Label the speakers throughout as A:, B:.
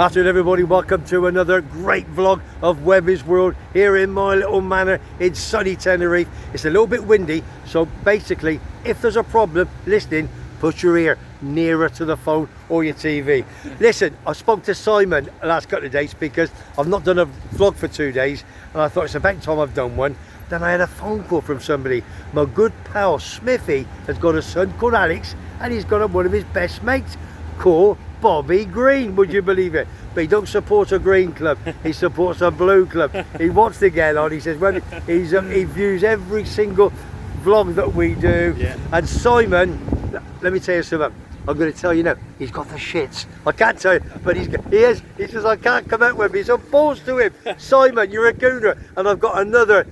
A: Afternoon everybody, welcome to another great vlog of Webby's World here in my little manor in sunny Tenerife. It's a little bit windy, so basically if there's a problem listening, put your ear nearer to the phone or your TV. Listen, I spoke to Simon the last couple of days because I've not done a vlog for 2 days and I thought it's about time I've done one. Then I had a phone call from somebody. My good pal Smithy has got a son called Alex and he's got one of his best mates called Bobby Green, would you believe it? But he don't support a green club, he supports a blue club. He wants to get on, he says, well, he views every single vlog that we do. Yeah. And Simon, let me tell you something, I'm going to tell you now, he's got the shits. I can't tell you, but he says, I can't come out with me, so balls to him. Simon, you're a gooner. And I've got another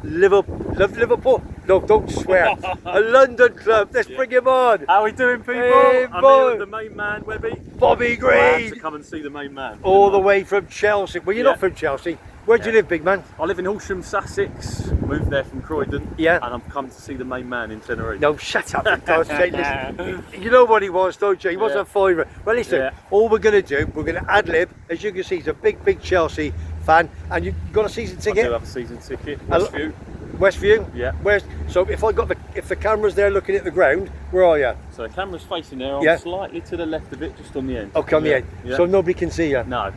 A: Liverpool, no, don't swear, a London club, let's bring him on.
B: How are we doing, people?
A: Hey,
B: I'm here with the main man, Webby.
A: Bobby Green.
B: I had to come and see the main man.
A: All the way from Chelsea. Well, you're not from Chelsea. Where do you live, big man?
B: I live in Horsham, Sussex, moved there from Croydon. Yeah. And I'm coming to see the main man in Tenerife.
A: No, shut up, listen, you know what he wants, don't you? He wants a fiver. Well, listen, all we're going to do, we're going to ad-lib. As you can see, he's a big Chelsea fan. And you've got a season ticket?
B: I do have a season ticket, Westview.
A: Westview?
B: Yeah.
A: So if the camera's there looking at the ground, where are you?
B: So the camera's facing there, I'm slightly to the left of it, just on the end.
A: Okay, on the end. Yeah. So nobody can see you?
B: No.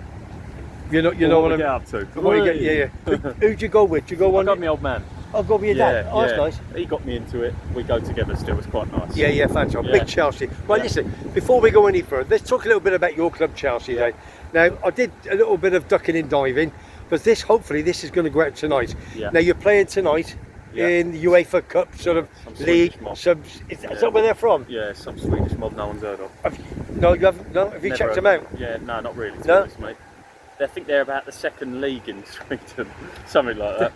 A: You know what I
B: get up to.
A: Who'd you go with? Did you go
B: I got my old man.
A: I'll go with your dad. Oh, that's nice.
B: He got me into it. We go together still. It's quite nice.
A: Yeah, fantastic. Big Chelsea. Well, listen, before we go any further, let's talk a little bit about your club, Chelsea. Yeah. Now, I did a little bit of ducking and diving, but hopefully this is going to go out tonight. Yeah. Now, you're playing tonight in the UEFA Cup sort of league. Is that where they're from?
B: Yeah, some Swedish mob no one's heard of.
A: Have you checked them out?
B: Yeah, no, not really, to be honest, mate. I think they're about the second league in Sweden, something like that.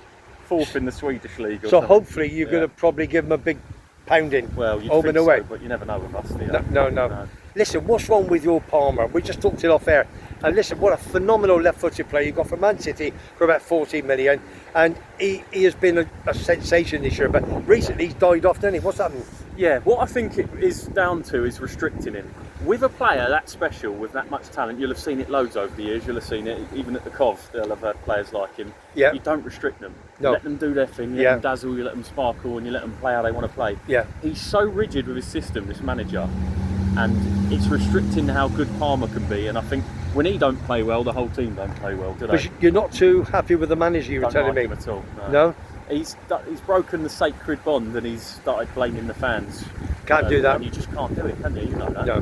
B: Fourth in the Swedish league. Or something.
A: Hopefully you're going to probably give them a big pounding.
B: Well, you'd
A: home
B: think
A: and away.
B: So, but you never know with us, do you?
A: No. Listen, what's wrong with your Palmer? We just talked it off air. And listen, what a phenomenal left-footed player you got from Man City for about 14 million. And he has been a sensation this year, but recently he's died off, hasn't he? What's happened?
B: Yeah, what I think it is down to is restricting him. With a player that special, with that much talent, you'll have seen it loads over the years. You'll have seen it even at the Cov. They'll have had players like him. Yeah. You don't restrict them. You let them do their thing. You let them dazzle. You let them sparkle, and you let them play how they want to play. Yeah. He's so rigid with his system, this manager, and it's restricting how good Palmer can be. And I think when he don't play well, the whole team don't play well, do they?
A: But you're not too happy with the manager, you were telling me.
B: Don't like him at all.
A: No.
B: He's broken the sacred bond and he's started blaming the fans.
A: Can't do that.
B: And you just can't do it, can you? You know that.
A: No.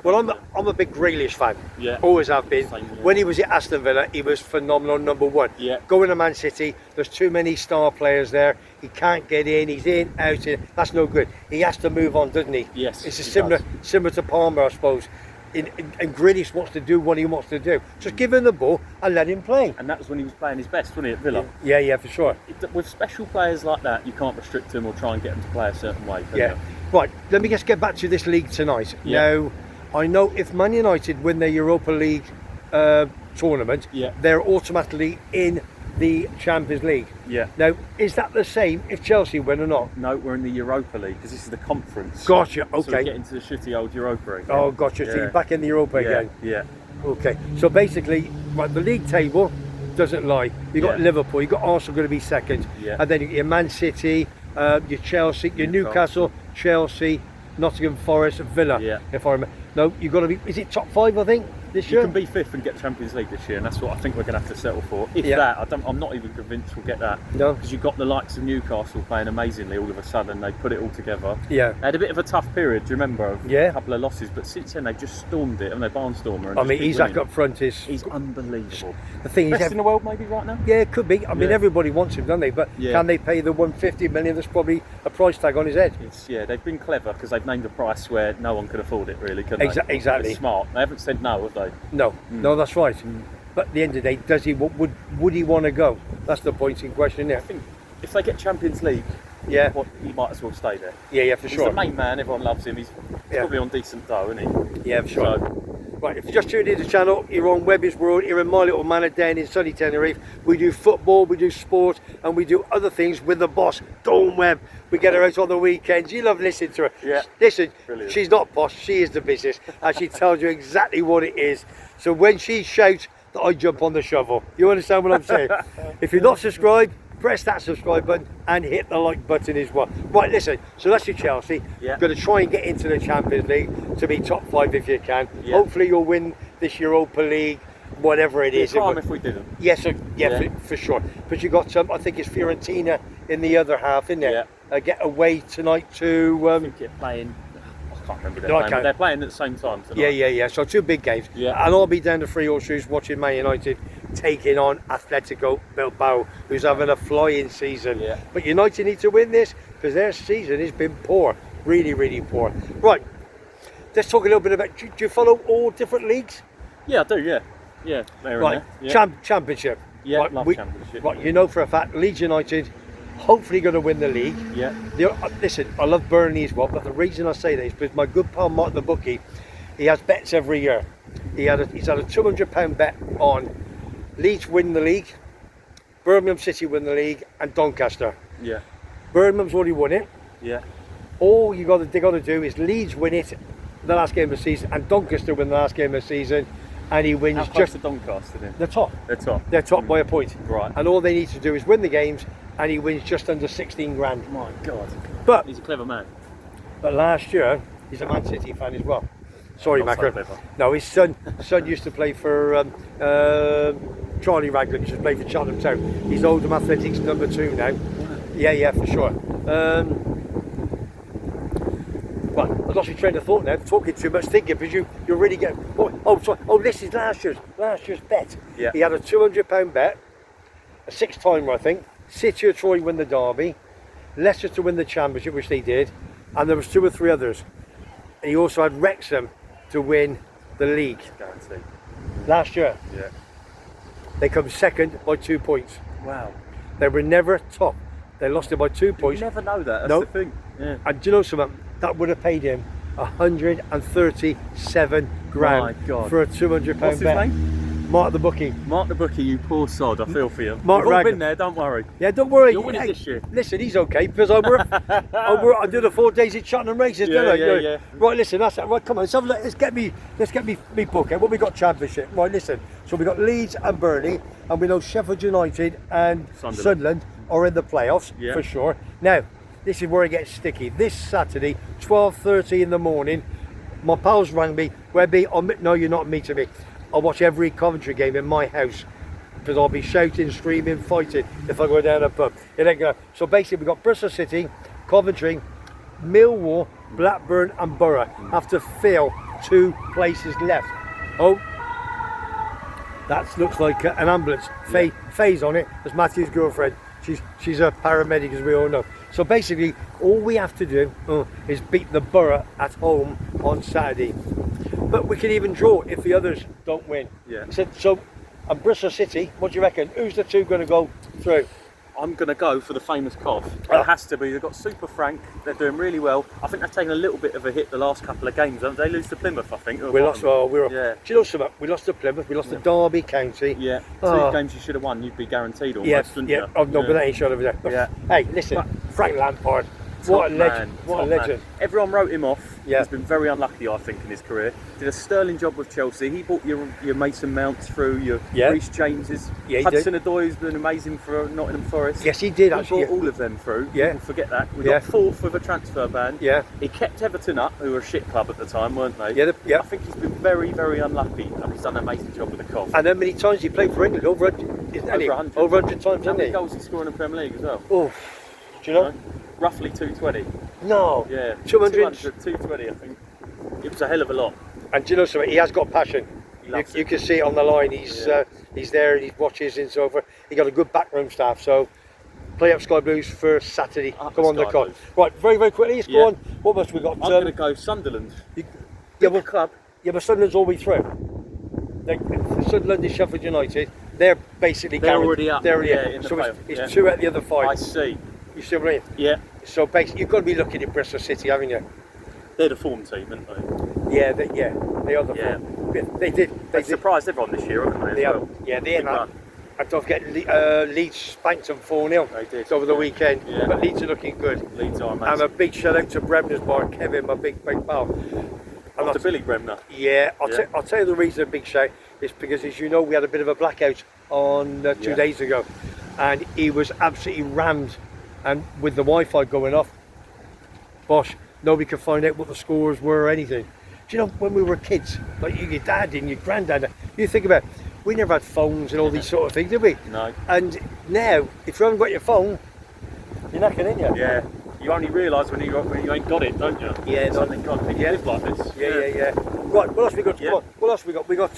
A: Well, I'm a big Grealish fan.
B: Yeah.
A: Always have been. When he was at Aston Villa, he was phenomenal, number one. Yeah. Going to Man City, there's too many star players there. He can't get in. He's in, out. That's no good. He has to move on, doesn't he?
B: Yes.
A: It's similar to Palmer, I suppose. And Grealish wants to do what he wants to do. Just give him the ball and let him play.
B: And that was when he was playing his best, wasn't he, at Villa?
A: Yeah, for sure.
B: With special players like that, you can't restrict them or try and get them to play a certain way.
A: Yeah. Right, let me just get back to this league tonight. Yeah. Now, I know if Man United win their Europa League tournament, they're automatically in the Champions League. Yeah. Now, is that the same if Chelsea win or not?
B: No, we're in the Europa League because this is the conference.
A: Gotcha. Okay.
B: So we get into the shitty old Europa again.
A: Oh, gotcha. So you're back in the Europa again.
B: Yeah.
A: Okay. So basically, right, the league table doesn't lie. You got Liverpool. You got Arsenal going to be second. Yeah. And then your Man City, your Chelsea, your Newcastle, Chelsea, Nottingham Forest, Villa. Yeah. If I remember. No, you've got to be. Is it top 5? I think this year.
B: You can be 5th and get the Champions League this year, and that's what I think we're going to have to settle for. If that, I'm not even convinced we'll get that. No. Because you've got the likes of Newcastle playing amazingly all of a sudden. They put it all together. Yeah. They had a bit of a tough period. Do you remember? Of a couple of losses, but since then they've just stormed it, and they barnstormer.
A: I mean, Isak up front
B: he's unbelievable.
A: The thing
B: best in the world maybe right now.
A: Yeah, it could be. I mean, everybody wants him, don't they? But can they pay the 150 million? There's probably a price tag on his head.
B: They've been clever because they've named a price where no one could afford it, really. Can they?
A: Exactly.
B: It's smart. They haven't said no, have they?
A: No, that's right. But at the end of the day, does he? Would he want to go? That's the point in question there.
B: I think if they get Champions League, he might as well stay there.
A: Yeah, for sure.
B: He's the main man. Everyone loves him. He's probably on decent dough, isn't he?
A: Yeah, for sure. Right, if you just tuned into the channel, you're on Webby's World, here in my little manor down in sunny Tenerife. We do football, we do sport, and we do other things with the boss, Dawn Webb. We get her out on the weekends. You love listening to her.
B: Yeah.
A: Listen,
B: Brilliant.
A: She's not posh, she is the business, and she tells you exactly what it is. So when she shouts, that I jump on the shovel. You understand what I'm saying? If you're not subscribed, press that subscribe button and hit the like button as well. Right, listen, so that's your Chelsea.
B: Yeah.
A: Going to try and get into the Champions League to be top 5 if you can.
B: Yeah.
A: Hopefully you'll win this Europa League, whatever it is.
B: If we didn't.
A: Yes, for sure. But you got some, I think it's Fiorentina in the other half, isn't it?
B: Yeah.
A: Get away tonight to...
B: I think you're playing... I can't remember playing, but they're playing at the same time tonight.
A: Yeah. So 2 big games.
B: Yeah.
A: And I'll be down to Free Horseshoes watching Man United taking on Atletico Bilbao, who's having a flying season.
B: Yeah.
A: But United need to win this because their season has been poor, really poor. Right, let's talk a little bit about, do you follow all different leagues?
B: Yeah, I do, yeah, there
A: Right,
B: and there. Yeah.
A: Championship.
B: Yeah,
A: right,
B: love Championship.
A: Right, you know for a fact Leeds United hopefully going to win the league.
B: Yeah.
A: Listen, I love Burnley as well, but the reason I say that is because my good pal Mark the bookie, he has bets every year. He's had a £200 bet on Leeds win the league, Birmingham City win the league, and Doncaster.
B: Yeah.
A: Birmingham's already won it.
B: Yeah.
A: All they got to do is Leeds win it the last game of the season, and Doncaster win the last game of the season, and he wins.
B: How close to Doncaster then?
A: They're top.
B: They're top.
A: They're top by a point.
B: Right.
A: And all they need to do is win the games, and he wins just under 16 grand.
B: My God.
A: But
B: he's a clever man.
A: But last year, he's a Man City fan as well. Sorry,
B: Not so
A: Macron.
B: clever.
A: No, his son used to play for Charlie Raglan, used to play for Cheltenham Town. He's Oldham Athletics #2 now. Yeah, for sure. Well, I've lost your train of thought now. Talking too much, thinking, because you're really getting. This is last year's bet.
B: Yeah.
A: He had a £200 bet, a 6-timer, I think. City or Troy win the derby, Leicester to win the championship, which they did, and there was 2 or 3 others. And he also had Wrexham to win the league.
B: Guaranteed.
A: Last year,
B: Yeah.
A: they come second by 2 points.
B: Wow.
A: They were never top. They lost it by 2 points.
B: You never know that. That's
A: No.
B: the thing. Yeah.
A: And do you know something? That would have paid him 137 grand
B: My God.
A: for a £200
B: What's his
A: bet.
B: name?
A: Mark the bookie.
B: Mark the bookie, you poor sod. I feel for you.
A: Mark
B: We've all
A: Raglan.
B: been there. Don't worry.
A: Yeah, don't worry.
B: You'll win it this year.
A: Listen, he's okay because I do the 4 days at Cheltenham races, don't I?
B: Yeah.
A: Right, listen, that's it. Right, come on, let's get me book. What we got championship? Right, listen. So we got Leeds and Burnley, and we know Sheffield United and Sunderland are in the playoffs for sure. Now, this is where it gets sticky. This Saturday, 12:30 in the morning, my pals rang me. Webby, no, you're not meeting me. I'll watch every Coventry game in my house because I'll be shouting, screaming, fighting if I go down a pub. It ain't gonna. So basically, we've got Bristol City, Coventry, Millwall, Blackburn, and Borough have to fill 2 places left. Oh, that looks like an ambulance. Faye's on it. That's Matthew's girlfriend. She's a paramedic, as we all know. So basically, all we have to do is beat the Borough at home on Saturday. But we can even draw if the others don't win.
B: Yeah.
A: So and Bristol City, what do you reckon? Who's the 2 going to go through?
B: I'm going to go for the famous Cov. It has to be. They've got Super Frank. They're doing really well. I think they've taken a little bit of a hit the last couple of games. They lose to Plymouth, I think.
A: We lost.
B: Yeah.
A: Do you know something? We lost to Plymouth. We lost to Derby County.
B: Yeah. 2 games you should have won. You'd be guaranteed almost, wouldn't you?
A: Oh no, but that ain't shot over there. But, hey, listen, Frank Lampard. What a legend! What a legend!
B: Everyone wrote him off.
A: Yeah.
B: He's been very unlucky, I think, in his career. Did a sterling job with Chelsea. He brought your Mason Mounts through, your Reece Jameses.
A: Yeah, he
B: Hudson
A: did.
B: Odoi has been amazing for Nottingham Forest.
A: Yes, he did
B: He
A: actually.
B: brought all of them through.
A: Yeah.
B: People forget that. We got 4th with a transfer ban.
A: Yeah.
B: He kept Everton up, who were a shit club at the time, weren't they?
A: Yeah.
B: I think he's been very, very unlucky, and he's done an amazing job with the Cov.
A: And how many times he played for England? Over 100. Over 100 times,
B: How
A: hasn't
B: many
A: he?
B: goals he scored in the Premier League as well?
A: Oh, do you know?
B: Roughly 220.
A: No.
B: Yeah.
A: 200.
B: 220, I think. It was a hell of a lot.
A: And do you know something? He has got passion. You can see it on the line. He's there and he watches and so forth. He got a good backroom staff. So play up Sky Blues for Saturday. Come on, the cod. Right, very quickly. Let's go on. What else we got?
B: I'm going to go Sunderland.
A: Club. Yeah, but Sunderland's all the way through. Sunderland and Sheffield United. They're basically
B: already up.
A: They're
B: in the
A: so
B: playoff.
A: it's 2 out of the other 5.
B: I see.
A: You see what I mean?
B: Yeah.
A: So basically, you've got to be looking at Bristol City, haven't you?
B: They're the form team, aren't they?
A: Yeah, they are the form. They did.
B: They've surprised everyone this year, haven't they?
A: Yeah, they are. And don't forget, Leeds spanked them 4-0 over the weekend.
B: Yeah.
A: But Leeds are looking good.
B: Leeds are amazing.
A: And a big shout out to Bremner's bar, Kevin, my big pal.
B: After Billy Bremner.
A: Yeah, I'll tell you the reason a big shout is because, as you know, we had a bit of a blackout on 2 days ago, and he was absolutely rammed, and with the Wi-Fi going off, bosh, nobody could find out what the scores were or anything. Do you know, when we were kids, like your dad and your granddad, you think about, we never had phones and all these sort of things, did we?
B: No.
A: And now, if you haven't got your phone, you're knacking, ain't you?
B: Yeah. You only realise when you ain't got it, don't you?
A: Yeah.
B: Something kind of live like this.
A: Yeah. Right, what else we got? Come on, what else we got? We got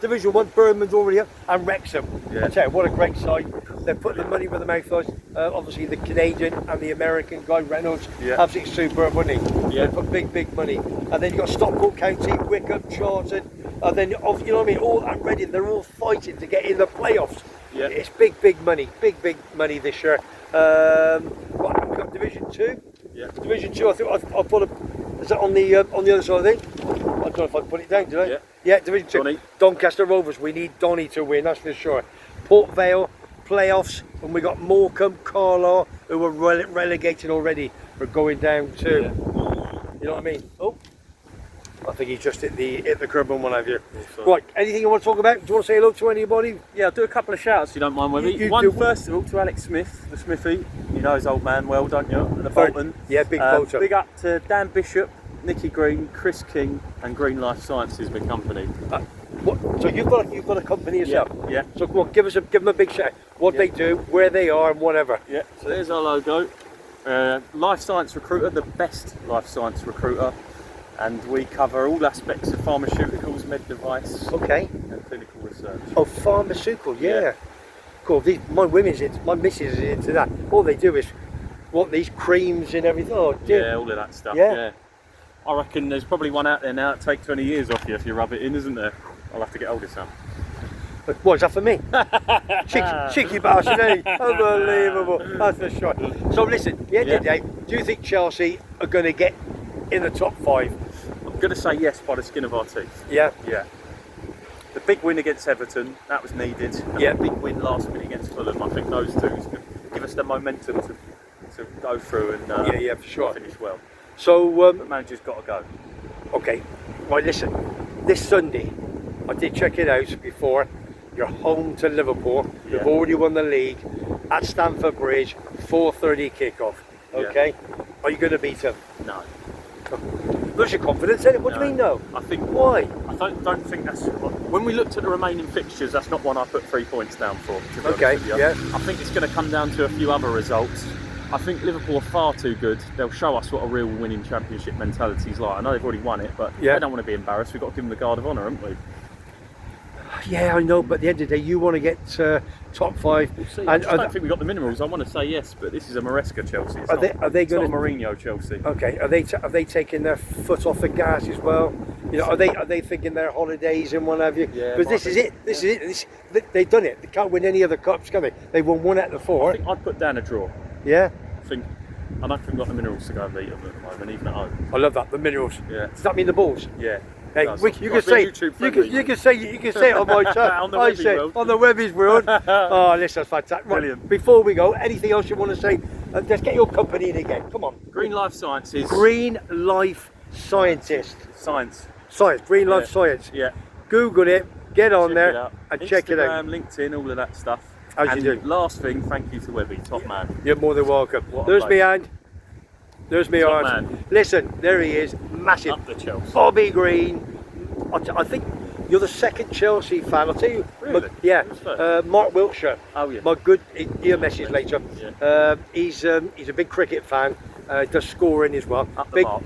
A: Division 1, Birmingham's already up, and Wrexham.
B: Yeah.
A: I tell you, what a great side. They're putting the money where the mouth is. Obviously, the Canadian and the American guy, Reynolds, absolutely superb, wasn't he?
B: Yeah.
A: They put big money. And then you got Stockport County, Wickham, Charlton, and then, you know what I mean, all and Reading, they're all fighting to get in the playoffs.
B: Yeah.
A: It's big money this year. Right, we got Division 2.
B: Yeah.
A: Division 2, I think I'll put is that on the other side, I think? I don't know if I put it down, did I?
B: Yeah.
A: Yeah, Division 2.
B: Donny.
A: Doncaster Rovers, we need Donny to win, that's for sure. Port Vale, playoffs, and we got Morecambe, Carlisle, who are relegated already for going down too.
B: Yeah.
A: You know what I mean? Oh, I think he just hit the curb on one of you.
B: Also.
A: Right, anything you want to talk about? Do you want to say hello to anybody?
B: Yeah, I'll do a couple of shouts if you don't mind, Webby. One, first of all, to Alex Smith, the Smithy. You know his old man well, don't you? The Bolton.
A: Yeah, big Bolton.
B: Big up to Dan Bishop, Nicky Green, Chris King, and Green Life Sciences, my company.
A: So you've got a company yourself?
B: Yeah.
A: So come on, give them a big shout. What they do, where they are, and whatever.
B: Yeah. So there's our logo. Life Science Recruiter, the best life science recruiter, and we cover all aspects of pharmaceuticals, med device, and clinical research.
A: Oh, pharmaceutical, yeah. Cool. My missus is into that. All they do is these creams and everything. Oh, dear.
B: Yeah, all of that stuff. Yeah. I reckon there's probably one out there now that take 20 years off you if you rub it in, isn't there? I'll have to get hold of some.
A: What is that for me? Cheeky bastard, eh? Unbelievable. That's for sure. So listen, at the end of the day, do you think Chelsea are going to get in the top 5?
B: I'm going to say yes by the skin of our teeth.
A: Yeah?
B: Yeah. The big win against Everton, that was needed. And the big win last minute against Fulham, I think those two give us the momentum to go through and
A: for sure.
B: finish well.
A: So
B: the manager's got to go.
A: Okay, right, listen, this Sunday, I did check it out before. You're home to Liverpool. You've already won the league at Stamford Bridge, 4:30 kickoff. Okay, are you going to beat them?
B: No.
A: Where's your confidence in it? What do you mean no?
B: I think
A: why?
B: I don't think that's when we looked at the remaining fixtures. That's not one I put 3 points down for. To be honest with you. I think it's going to come down to a few other results. I think Liverpool are far too good. They'll show us what a real winning championship mentality is like. I know they've already won it, but they don't want to be embarrassed. We've got to give them the guard of honour, haven't we?
A: Yeah, I know, but at the end of the day, you want to get top 5.
B: We'll see. I don't think we've got the minerals. I want to say yes, but this is a Maresca Chelsea. It's
A: are they going
B: to Mourinho Chelsea?
A: Okay, are they taking their foot off the gas as well? You know, are they thinking their holidays and what have you?
B: Yeah,
A: but this is it. This is it. They've done it. They can't win any other cups, can they? They won 1 out of the 4.
B: I think I'd put down a draw.
A: Yeah.
B: I don't think we've got the minerals to go and beat them at the moment, even at home.
A: I love that, the minerals.
B: Yeah.
A: Does that mean the balls?
B: Yeah.
A: Hey, you can say it on my channel.
B: On the Webby's World.
A: On the Webby's World. Oh, this is fantastic. Right,
B: brilliant.
A: Before we go, anything else you want to say? Let's get your company in again. Come on.
B: Green Life Sciences.
A: Green Life Scientist.
B: Science.
A: Green Life Science.
B: Yeah.
A: Google it. Get on there and
B: Instagram,
A: check it out.
B: LinkedIn, all of that stuff.
A: How's you doing?
B: Last thing, thank you to Webby, top man.
A: You're more than welcome. There's me hand. There's me
B: Top
A: arse.
B: man.
A: Listen, there he is, massive.
B: Up the Chelsea.
A: Bobby Green. I think you're the second Chelsea fan. I'll tell you.
B: Really?
A: Mark Wiltshire.
B: Oh yeah.
A: My good. He'll message later.
B: Yeah.
A: He's a big cricket fan. Does scoring as well.
B: Up the mark.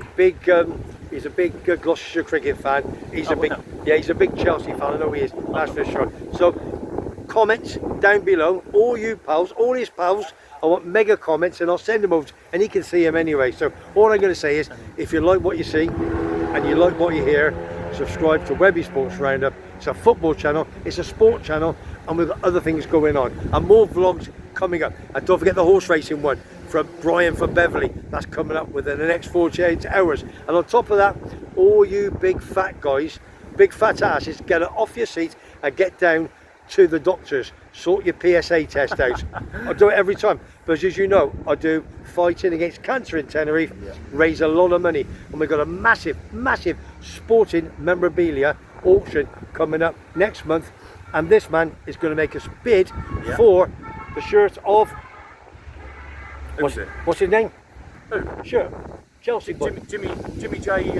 A: He's a big Gloucestershire cricket fan. He's a big Chelsea fan. I know he is. That's for sure. So, comments down below. All you pals, all his pals. I want mega comments, and I'll send them over, and he can see them anyway. So all I'm going to say is, if you like what you see and you like what you hear, subscribe to Webby Sports Roundup. It's a football channel, it's a sport channel, and we've got other things going on, and more vlogs coming up. And don't forget the horse racing one from Brian from Beverley. That's coming up within the next 48 hours. And on top of that, all you big fat guys big fat asses, get it off your seat and get down to the doctors. Sort your PSA test out. I do it every time, because as you know, I do fighting against cancer in Tenerife, raise a lot of money, and we've got a massive sporting memorabilia auction coming up next month, and this man is going to make us bid for the shirt of what's his name?
B: Who?
A: Sure. Chelsea boy.
B: Jimmy J.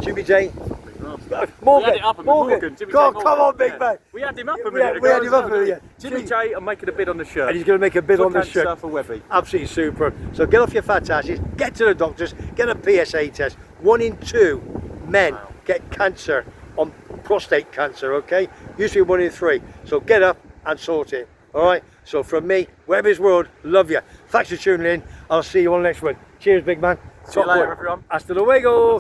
A: Jimmy J.
B: Morgan.
A: Morgan.
B: We had it up
A: Morgan.
B: Jimmy
A: God,
B: J. Morgan.
A: come on, big man.
B: We had him up a
A: We
B: minute
A: had
B: ago.
A: him up a minute, yeah.
B: Jimmy J. I'm making a bid on the shirt.
A: And he's going to make a bid on the shirt.
B: For Webby.
A: Absolutely super. So get off your fat asses, get to the doctors, get a PSA test. 1 in 2 men get cancer, on prostate cancer, okay? Usually 1 in 3. So get up and sort it. All right. So from me, Webby's World, love you. Thanks for tuning in. I'll see you on the next one. Cheers, big man.
B: See you later, everyone.
A: Hasta luego.